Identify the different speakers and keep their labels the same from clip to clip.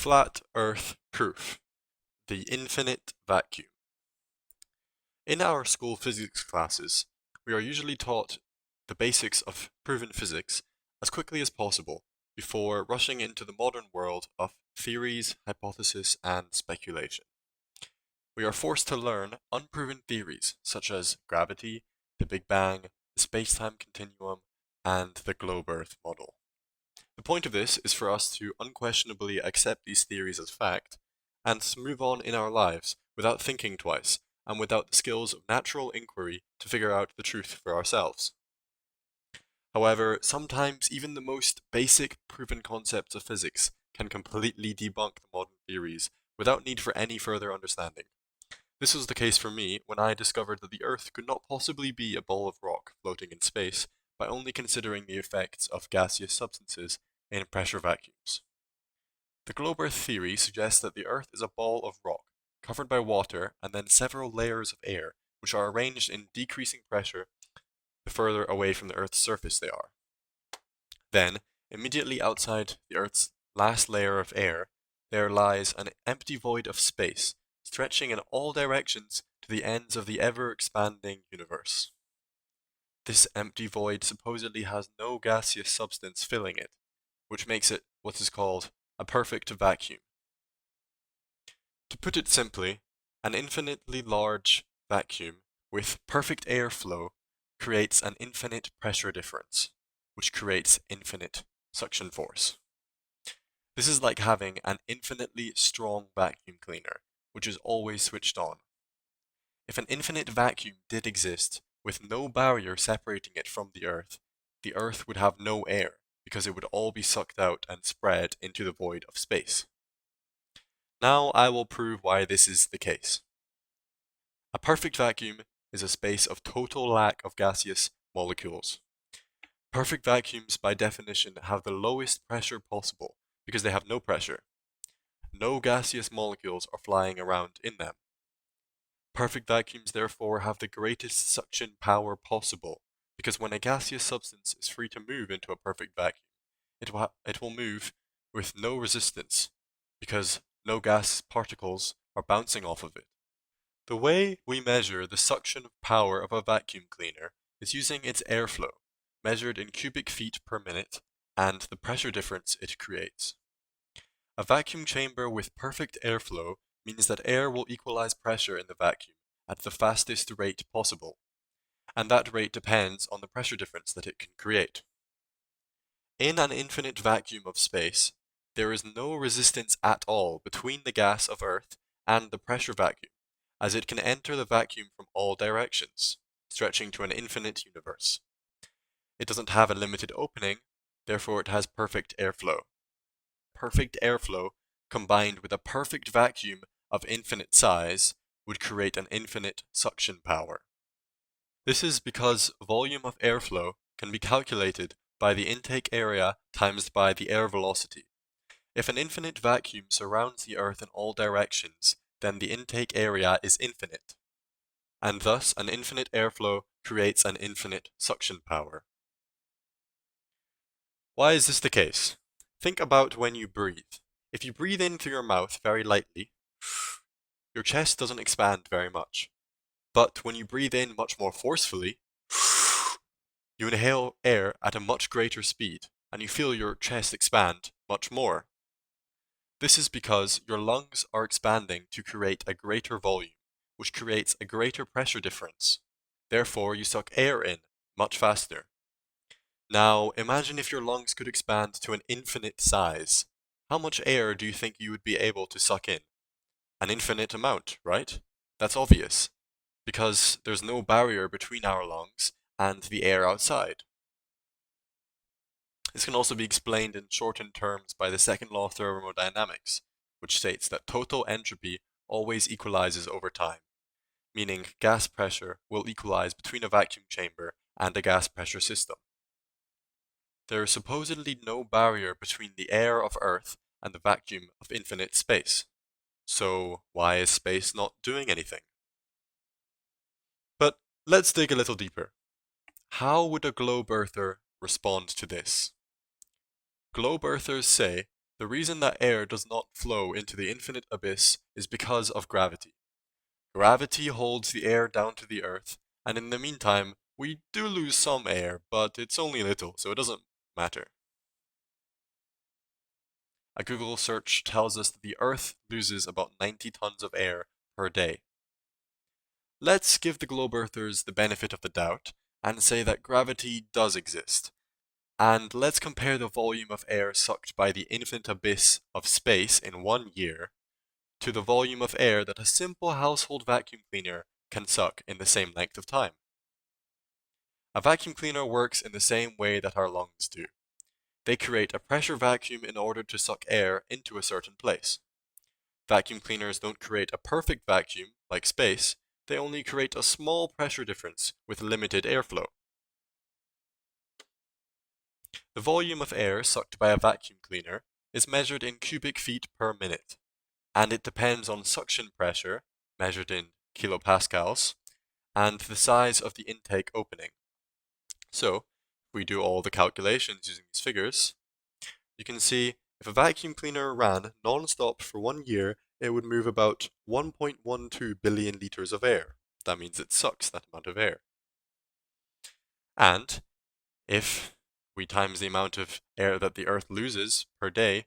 Speaker 1: Flat Earth Proof: The Infinite Vacuum. In our school physics classes, we are usually taught the basics of proven physics as quickly as possible before rushing into the modern world of theories, hypothesis, and speculation. We are forced to learn unproven theories such as gravity, the Big Bang, the space-time continuum, and the globe Earth model. The point of this is for us to unquestionably accept these theories as fact, and to move on in our lives without thinking twice, and without the skills of natural inquiry to figure out the truth for ourselves. However, sometimes even the most basic proven concepts of physics can completely debunk the modern theories without need for any further understanding. This was the case for me when I discovered that the Earth could not possibly be a ball of rock floating in space by only considering the effects of gaseous substances in pressure vacuums. The globe Earth theory suggests that the Earth is a ball of rock, covered by water and then several layers of air, which are arranged in decreasing pressure the further away from the Earth's surface they are. Then, immediately outside the Earth's last layer of air, there lies an empty void of space, stretching in all directions to the ends of the ever-expanding universe. This empty void supposedly has no gaseous substance filling it, which makes it what is called a perfect vacuum. To put it simply, an infinitely large vacuum with perfect airflow creates an infinite pressure difference, which creates infinite suction force. This is like having an infinitely strong vacuum cleaner, which is always switched on. If an infinite vacuum did exist, with no barrier separating it from the Earth would have no air, because it would all be sucked out and spread into the void of space. Now I will prove why this is the case. A perfect vacuum is a space of total lack of gaseous molecules. Perfect vacuums, by definition, have the lowest pressure possible because they have no pressure. No gaseous molecules are flying around in them. Perfect vacuums therefore have the greatest suction power possible, because when a gaseous substance is free to move into a perfect vacuum, it will move with no resistance, because no gas particles are bouncing off of it. The way we measure the suction power of a vacuum cleaner is using its airflow, measured in cubic feet per minute, and the pressure difference it creates. A vacuum chamber with perfect airflow means that air will equalize pressure in the vacuum at the fastest rate possible, and that rate depends on the pressure difference that it can create. In an infinite vacuum of space, there is no resistance at all between the gas of Earth and the pressure vacuum, as it can enter the vacuum from all directions, stretching to an infinite universe. It doesn't have a limited opening, therefore it has perfect airflow. Perfect airflow, combined with a perfect vacuum of infinite size, would create an infinite suction power. This is because volume of airflow can be calculated by the intake area times by the air velocity. If an infinite vacuum surrounds the Earth in all directions, then the intake area is infinite, and thus an infinite airflow creates an infinite suction power. Why is this the case? Think about when you breathe. If you breathe in through your mouth very lightly, your chest doesn't expand very much. But when you breathe in much more forcefully, you inhale air at a much greater speed, and you feel your chest expand much more. This is because your lungs are expanding to create a greater volume, which creates a greater pressure difference. Therefore, you suck air in much faster. Now, imagine if your lungs could expand to an infinite size. How much air do you think you would be able to suck in? An infinite amount, right? That's obvious, because there's no barrier between our lungs and the air outside. This can also be explained in shortened terms by the second law of thermodynamics, which states that total entropy always equalizes over time, meaning gas pressure will equalize between a vacuum chamber and a gas pressure system. There is supposedly no barrier between the air of Earth and the vacuum of infinite space. So why is space not doing anything? But let's dig a little deeper. How would a globe earther respond to this? Globe earthers say The reason that air does not flow into the infinite abyss is because of gravity. Gravity holds the air down to the earth, and in the meantime, we do lose some air, but it's only little, so it doesn't matter. A Google search tells us that the Earth loses about 90 tons of air per day. Let's give the globe earthers the benefit of the doubt and say that gravity does exist. And let's compare the volume of air sucked by the infinite abyss of space in 1 year to the volume of air that a simple household vacuum cleaner can suck in the same length of time. A vacuum cleaner works in the same way that our lungs do. They create a pressure vacuum in order to suck air into a certain place. Vacuum cleaners don't create a perfect vacuum, like space, they only create a small pressure difference with limited airflow. The volume of air sucked by a vacuum cleaner is measured in cubic feet per minute, and it depends on suction pressure, measured in kilopascals, and the size of the intake opening. So, if we do all the calculations using these figures, you can see if a vacuum cleaner ran non-stop for 1 year, it would move about 1.12 billion liters of air. That means it sucks that amount of air. And if we times the amount of air that the Earth loses per day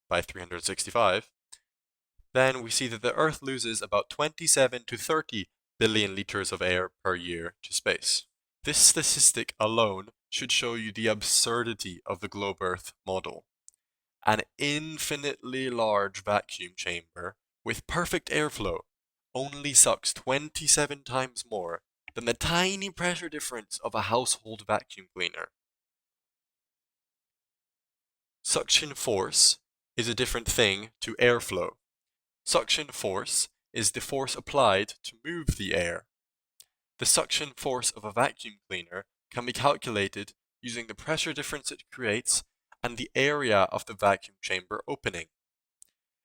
Speaker 1: by 365, then we see that the Earth loses about 27 to 30 billion liters of air per year to space. This statistic alone should show you the absurdity of the globe Earth model. An infinitely large vacuum chamber with perfect airflow only sucks 27 times more than the tiny pressure difference of a household vacuum cleaner. Suction force is a different thing to airflow. Suction force is the force applied to move the air. The suction force of a vacuum cleaner can be calculated using the pressure difference it creates and the area of the vacuum chamber opening.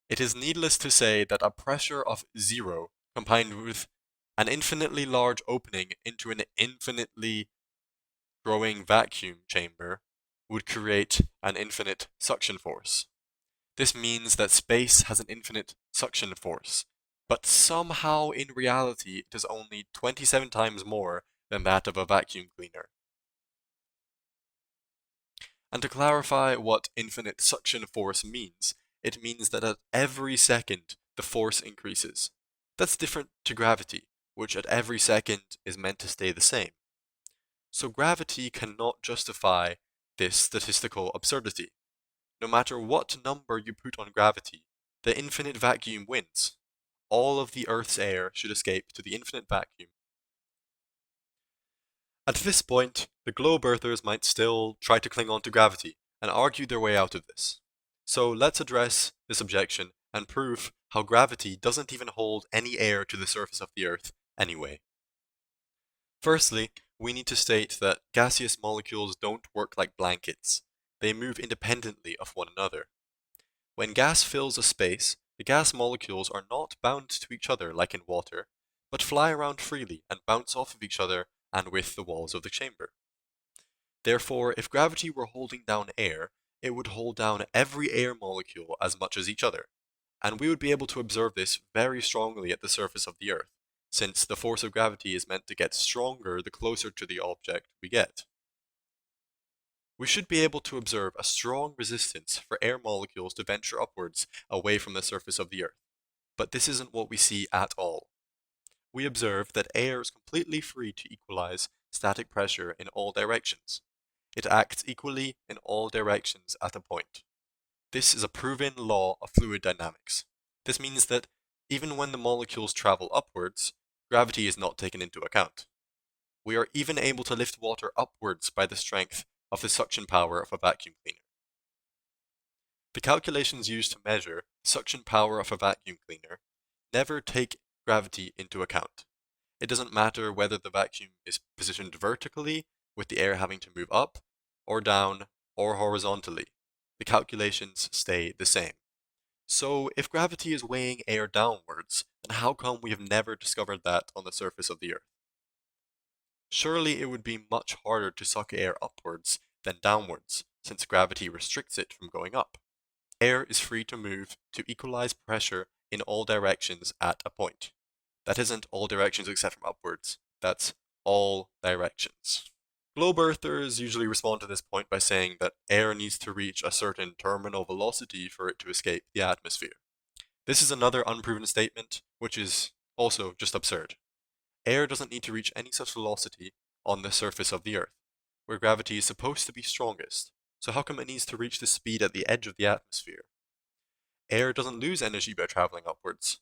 Speaker 1: It is needless to say that a pressure of 0 combined with an infinitely large opening into an infinitely growing vacuum chamber would create an infinite suction force. This means that space has an infinite suction force, but somehow in reality it is only 27 times more than that of a vacuum cleaner. And to clarify what infinite suction force means, it means that at every second the force increases. That's different to gravity, which at every second is meant to stay the same. So gravity cannot justify this statistical absurdity. No matter what number you put on gravity, the infinite vacuum wins. All of the Earth's air should escape to the infinite vacuum. At this point, the globe earthers might still try to cling on to gravity and argue their way out of this. So let's address this objection and prove how gravity doesn't even hold any air to the surface of the Earth anyway. Firstly, we need to state that gaseous molecules don't work like blankets. They move independently of one another. When gas fills a space, the gas molecules are not bound to each other like in water, but fly around freely and bounce off of each other and with the walls of the chamber. Therefore, if gravity were holding down air, it would hold down every air molecule as much as each other, and we would be able to observe this very strongly at the surface of the Earth, since the force of gravity is meant to get stronger the closer to the object we get. We should be able to observe a strong resistance for air molecules to venture upwards away from the surface of the Earth, but this isn't what we see at all. We observe that air is completely free to equalize static pressure in all directions. It acts equally in all directions at a point. This is a proven law of fluid dynamics. This means that even when the molecules travel upwards, gravity is not taken into account. We are even able to lift water upwards by the strength of the suction power of a vacuum cleaner. The calculations used to measure the suction power of a vacuum cleaner never take gravity into account. It doesn't matter whether the vacuum is positioned vertically, with the air having to move up, or down, or horizontally. The calculations stay the same. So, if gravity is weighing air downwards, then how come we have never discovered that on the surface of the Earth? Surely it would be much harder to suck air upwards than downwards, since gravity restricts it from going up. Air is free to move to equalize pressure in all directions at a point. That isn't all directions except from upwards. That's all directions. Globe earthers usually respond to this point by saying that air needs to reach a certain terminal velocity for it to escape the atmosphere. This is another unproven statement, which is also just absurd. Air doesn't need to reach any such velocity on the surface of the Earth, where gravity is supposed to be strongest. So how come it needs to reach the speed at the edge of the atmosphere? Air doesn't lose energy by traveling upwards.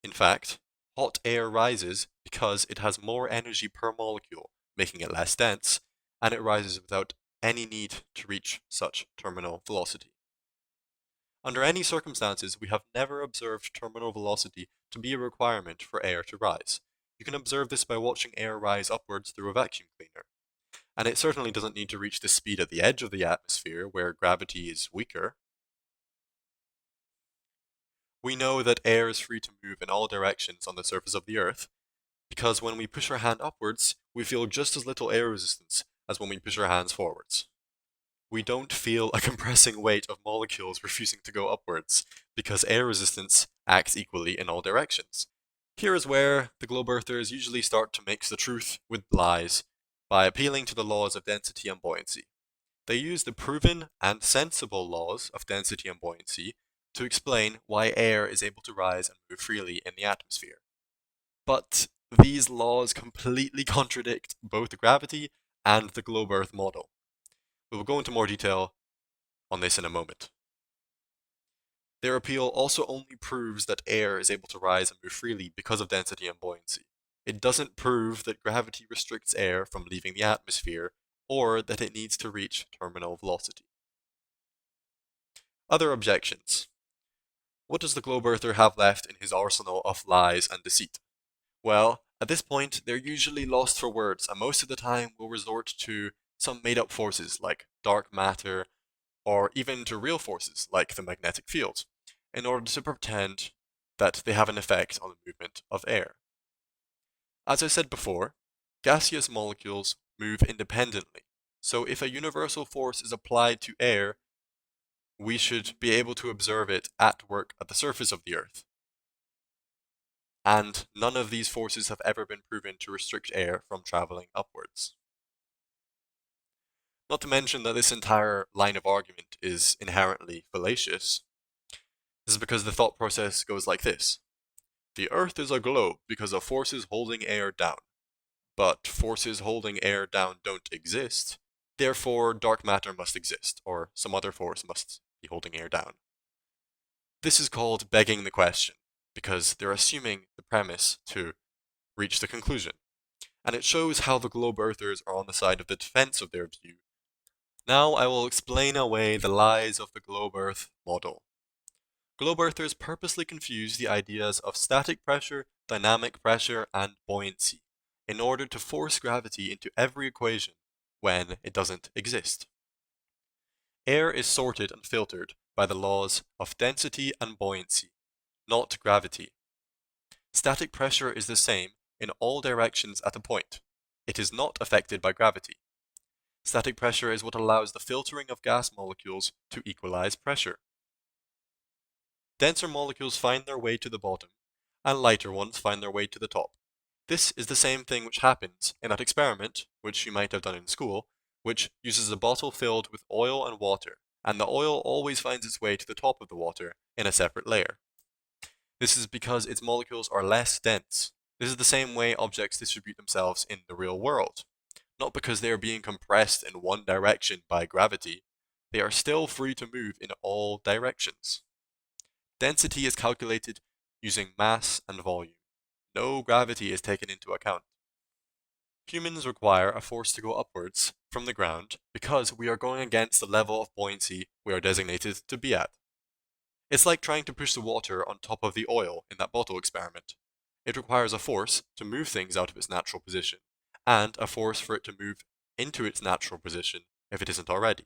Speaker 1: In fact, hot air rises because it has more energy per molecule, making it less dense, and it rises without any need to reach such terminal velocity. Under any circumstances, we have never observed terminal velocity to be a requirement for air to rise. You can observe this by watching air rise upwards through a vacuum cleaner. And it certainly doesn't need to reach the speed at the edge of the atmosphere, where gravity is weaker. We know that air is free to move in all directions on the surface of the Earth, because when we push our hand upwards, we feel just as little air resistance as when we push our hands forwards. We don't feel a compressing weight of molecules refusing to go upwards, because air resistance acts equally in all directions. Here is where the globe earthers usually start to mix the truth with lies by appealing to the laws of density and buoyancy. They use the proven and sensible laws of density and buoyancy to explain why air is able to rise and move freely in the atmosphere. But these laws completely contradict both gravity and the globe Earth model. We will go into more detail on this in a moment. Their appeal also only proves that air is able to rise and move freely because of density and buoyancy. It doesn't prove that gravity restricts air from leaving the atmosphere, or that it needs to reach terminal velocity. Other objections. What does the globe earther have left in his arsenal of lies and deceit? Well, at this point, they're usually lost for words, and most of the time will resort to some made-up forces like dark matter, or even to real forces like the magnetic field, in order to pretend that they have an effect on the movement of air. As I said before, gaseous molecules move independently, so if a universal force is applied to air, we should be able to observe it at work at the surface of the Earth. And none of these forces have ever been proven to restrict air from traveling upwards. Not to mention that this entire line of argument is inherently fallacious. This is because the thought process goes like this. The Earth is a globe because of forces holding air down. But forces holding air down don't exist. Therefore, dark matter must exist, or some other force must be holding air down. This is called begging the question, because they're assuming the premise to reach the conclusion. And it shows how the globe earthers are on the side of the defense of their view. Now I will explain away the lies of the globe earth model. Globe earthers purposely confuse the ideas of static pressure, dynamic pressure, and buoyancy in order to force gravity into every equation when it doesn't exist. Air is sorted and filtered by the laws of density and buoyancy, not gravity. Static pressure is the same in all directions at a point. It is not affected by gravity. Static pressure is what allows the filtering of gas molecules to equalize pressure. Denser molecules find their way to the bottom, and lighter ones find their way to the top. This is the same thing which happens in that experiment, which you might have done in school, which uses a bottle filled with oil and water, and the oil always finds its way to the top of the water in a separate layer. This is because its molecules are less dense. This is the same way objects distribute themselves in the real world. Not because they are being compressed in one direction by gravity, they are still free to move in all directions. Density is calculated using mass and volume. No gravity is taken into account. Humans require a force to go upwards from the ground because we are going against the level of buoyancy we are designated to be at. It's like trying to push the water on top of the oil in that bottle experiment. It requires a force to move things out of its natural position, and a force for it to move into its natural position if it isn't already.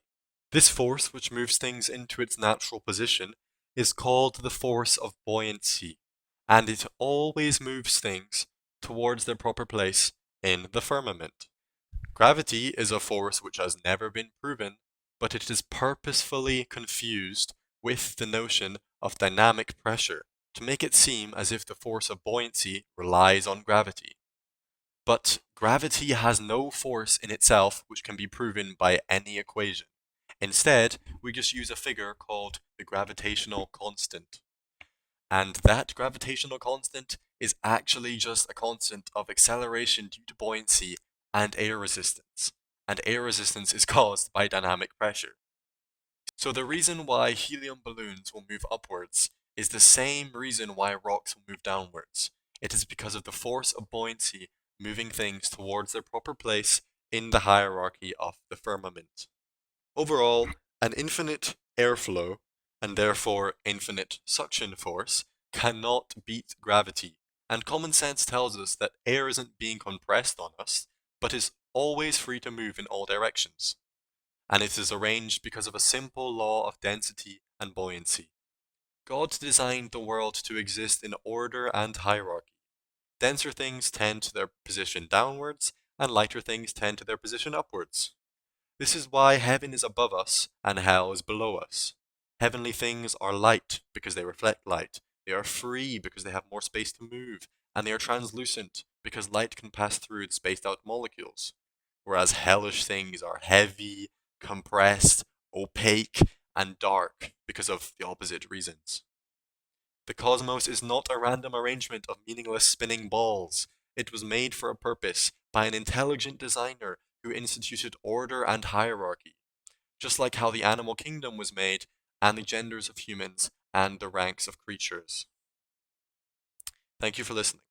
Speaker 1: This force which moves things into its natural position is called the force of buoyancy, and it always moves things towards their proper place in the firmament. Gravity is a force which has never been proven, but it is purposefully confused with the notion of dynamic pressure to make it seem as if the force of buoyancy relies on gravity. But gravity has no force in itself which can be proven by any equation. Instead, we just use a figure called the gravitational constant. And that gravitational constant is actually just a constant of acceleration due to buoyancy and air resistance. And air resistance is caused by dynamic pressure. So the reason why helium balloons will move upwards is the same reason why rocks will move downwards. It is because of the force of buoyancy moving things towards their proper place in the hierarchy of the firmament. Overall, an infinite airflow, and therefore infinite suction force, cannot beat gravity, and common sense tells us that air isn't being compressed on us, but is always free to move in all directions. And it is arranged because of a simple law of density and buoyancy. God designed the world to exist in order and hierarchy. Denser things tend to their position downwards, and lighter things tend to their position upwards. This is why heaven is above us and hell is below us. Heavenly things are light because they reflect light. They are free because they have more space to move, and they are translucent because light can pass through the spaced out molecules. Whereas hellish things are heavy, compressed, opaque, and dark because of the opposite reasons. The cosmos is not a random arrangement of meaningless spinning balls. It was made for a purpose by an intelligent designer who instituted order and hierarchy, just like how the animal kingdom was made, and the genders of humans and the ranks of creatures. Thank you for listening.